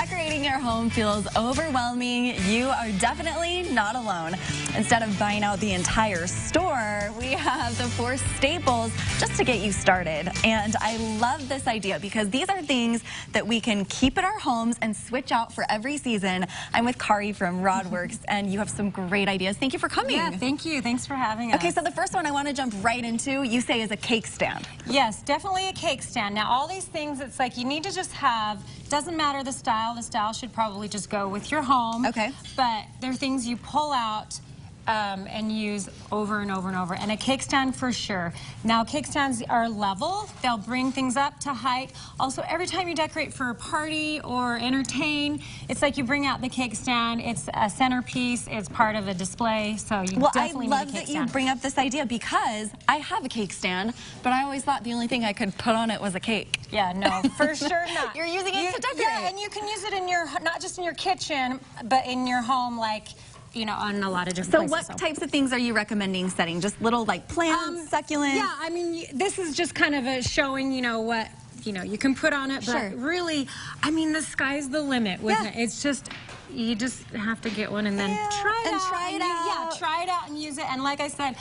decorating your home feels overwhelming, you are definitely not alone. Instead of buying out the entire store, we have the 4 staples just to get you started. And I love this idea because these are things that we can keep in our homes and switch out for every season. I'm with Kari from Rodworks, and you have some great ideas. Thank you for coming. Yeah, thank you. Thanks for having us. Okay, so the first one I want to jump right into, you say, is a cake stand. Yes, definitely a cake stand. Now, all these things, it's like you need to just have, doesn't matter the style should probably just go with your home. Okay. But they're things you pull out and use over and over and over. And a cake stand for sure. Now, cake stands are level. They'll bring things up to height. Also, every time you decorate for a party or entertain, it's like you bring out the cake stand. It's a centerpiece. It's part of a display. So you definitely need a cake stand. Well, I love that you bring up this idea because I have a cake stand, but I always thought the only thing I could put on it was a cake. Yeah, no, for sure not. You're using it to decorate. Yeah, and you can use it in your, not just in your kitchen, but in your home, like, you know, on a lot of different places. So what types of things are you recommending setting? Just little like plants, succulents? Yeah, I mean, this is just kind of a showing, you know, what, you know, you can put on it, but really, I mean, the sky's the limit with it. It's just, you just have to get one and then try it out. Yeah, try it out and use it. And like I said,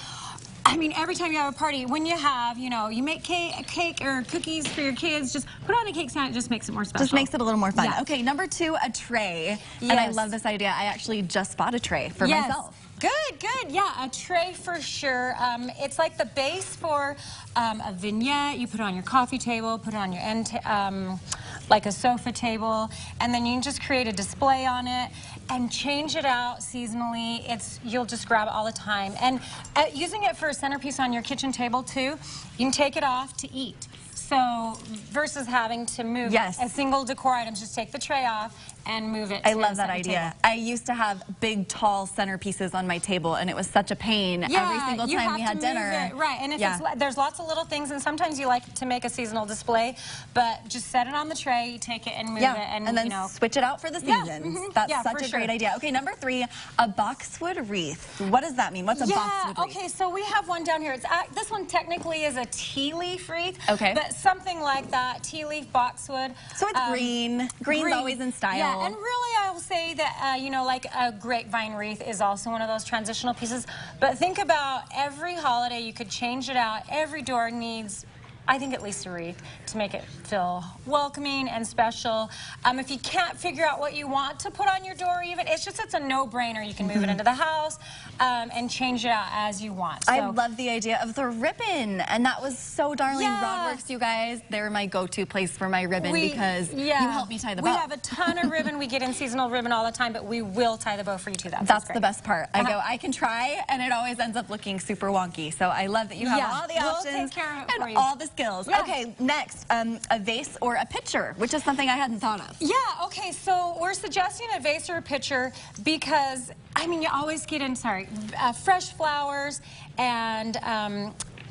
I mean, every time you have a party, when you have, you know, you make cake or cookies for your kids, just put on a cake stand. It just makes it more special. Just makes it a little more fun. Yeah. Okay, number 2, a tray. Yes. And I love this idea. I actually just bought a tray for myself. Good, good. Yeah, a tray for sure. It's like the base for a vignette. You put it on your coffee table, put it on your end, like a sofa table, and then you can just create a display on it and change it out seasonally. You'll just grab it all the time. And using it for a centerpiece on your kitchen table too, you can take it off to eat. So versus having to move a single decor item, just take the tray off and move it. I love that idea. I used to have big, tall centerpieces on my table, and it was such a pain every single time we had dinner. Right, and if there's lots of little things, and sometimes you like to make a seasonal display, but just set it on the tray, you take it and move it, and then you know, switch it out for the seasons. That's such a great idea. Okay, number 3, a boxwood wreath. What does that mean? What's a boxwood wreath? Okay, so we have one down here. This one technically is a tea leaf wreath. Okay. But something like that, tea leaf boxwood. So it's green. Green's always in style. Yeah, and really I will say that, you know, like a grapevine wreath is also one of those transitional pieces. But think about every holiday, you could change it out. Every door needs, I think, at least a wreath to make it feel welcoming and special. If you can't figure out what you want to put on your door even, it's a no-brainer. You can move it into the house and change it out as you want. So, I love the idea of the ribbon, and that was so darling. Rodworks, you guys, they're my go-to place for my ribbon because you help me tie the bow. We have a ton of ribbon. We get in seasonal ribbon all the time, but we will tie the bow for you too. That's the best part. I can try, and it always ends up looking super wonky. So I love that you have all the options take care of it for and you. all the skills. Okay, next, a vase or a pitcher, which is something I hadn't thought of. Yeah, okay, so we're suggesting a vase or a pitcher because, I mean, you always get in, fresh flowers and,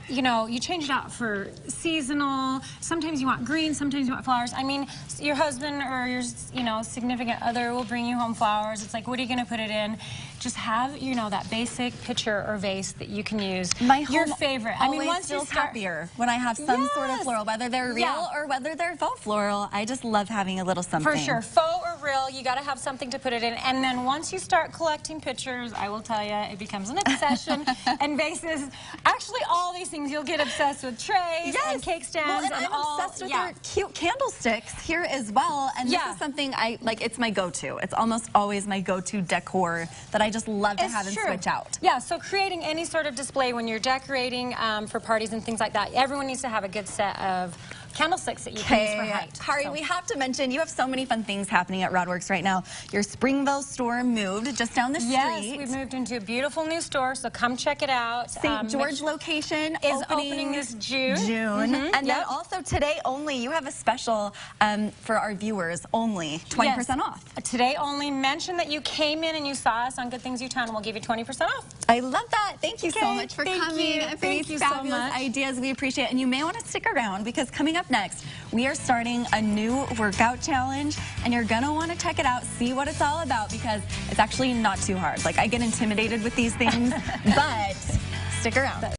you know, you change it out for seasonal. Sometimes you want green, sometimes you want flowers. I mean, your husband or your, you know, significant other will bring you home flowers. It's like, what are you going to put it in? Just have, you know, that basic pitcher or vase that you can use. Your favorite. I mean, once feels happier when I have some sort of floral, whether they're real or whether they're faux floral. I just love having a little something. For sure, faux or real, you got to have something to put it in. And then once you start collecting pictures, I will tell you, it becomes an obsession. And vases, actually, all these things, you'll get obsessed with trays and cake stands. And I'm obsessed with their cute candlesticks here as well. And this is something I like. It's my go-to. It's almost always my go-to decor that I just love to have and switch out. Yeah, so creating any sort of display when you're decorating for parties and things like that, everyone needs to have a good set of candlesticks that you can use for height. Kari, we have to mention, you have so many fun things happening at Rodworks right now. Your Springville store moved just down the street. Yes, we've moved into a beautiful new store, so come check it out. St. George location is opening this June. And then also today only, you have a special for our viewers only, 20% off. Today only, mention that you came in and you saw us on Good Things Utah, and we'll give you 20% off. I love that. Thank you so much for coming and for these fabulous ideas. We appreciate it. And you may want to stick around because coming up next, we are starting a new workout challenge, and you're going to want to check it out, see what it's all about, because it's actually not too hard. Like, I get intimidated with these things, but stick around.